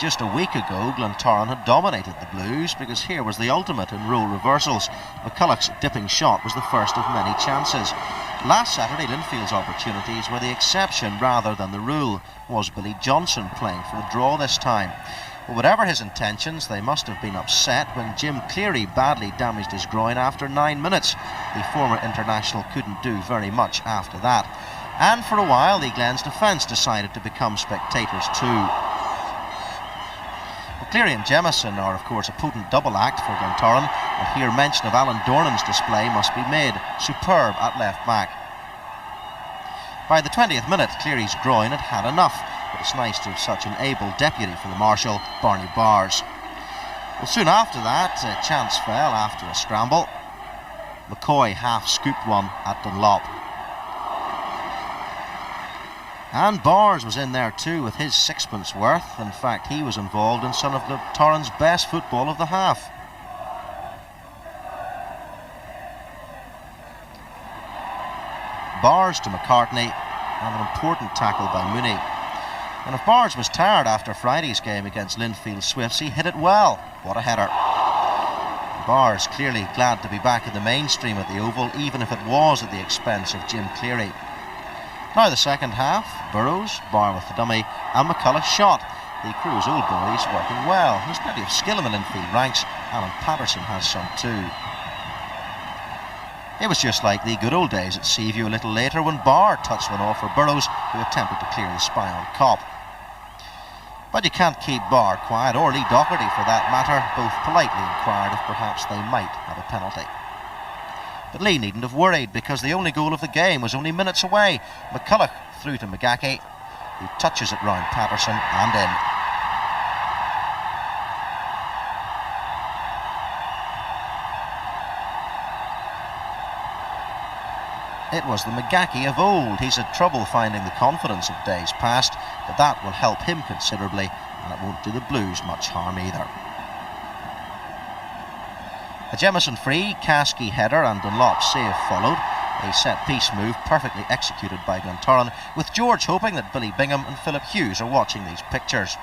just a week ago, Glentoran had dominated the Blues, because here was the ultimate in role reversals. McCulloch's dipping shot was the first of many chances. Last Saturday, Linfield's opportunities were the exception rather than the rule. Was Billy Johnson playing for a draw this time? Well, whatever his intentions, they must have been upset when Jim Cleary badly damaged his groin after 9 minutes. The former international couldn't do very much after that. And for a while, the Glens defence decided to become spectators too. Well, Cleary and Jemison are, of course, a potent double act for Glentoran, and here mention of Alan Dornan's display must be made. Superb at left back. By the 20th minute, Cleary's groin had had enough, but it's nice to have such an able deputy for the Marshal, Barney Bars. Well, soon after that, a chance fell after a scramble. McCoy half-scooped one at Dunlop. And Bars was in there too with his sixpence worth. In fact, he was involved in some of Glentoran's best football of the half. Bars to McCartney, and an important tackle by Mooney. And if Bars was tired after Friday's game against Linfield Swifts, he hit it well. What a header. Bars clearly glad to be back in the mainstream at the Oval, even if it was at the expense of Jim Cleary. Now the second half, Burrows, Barr with the dummy, and McCulloch's shot. The crew's old boys working well. There's plenty of skill in the Linfield ranks. Alan Patterson has some too. It was just like the good old days at Seaview a little later when Barr touched one off for Burrows, who attempted to clear the spy on Cop. But you can't keep Barr quiet, or Lee Docherty for that matter. Both politely inquired if perhaps they might have a penalty. But Lee needn't have worried, because the only goal of the game was only minutes away. McCulloch through to McGackie, who touches it round Patterson and in. It was the McGackie of old. He's had trouble finding the confidence of days past, but that will help him considerably, and it won't do the Blues much harm either. A Jemison free, Caskey header and Dunlop save followed. A set-piece move perfectly executed by Glentoran, with George hoping that Billy Bingham and Philip Hughes are watching these pictures.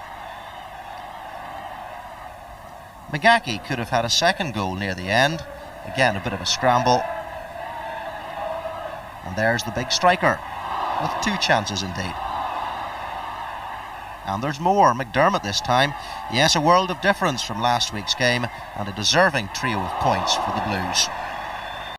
McGackie could have had a second goal near the end. Again, a bit of a scramble. And there's the big striker, with two chances indeed. And there's more. McDermott this time. Yes, a world of difference from last week's game, and a deserving trio of points for the Blues.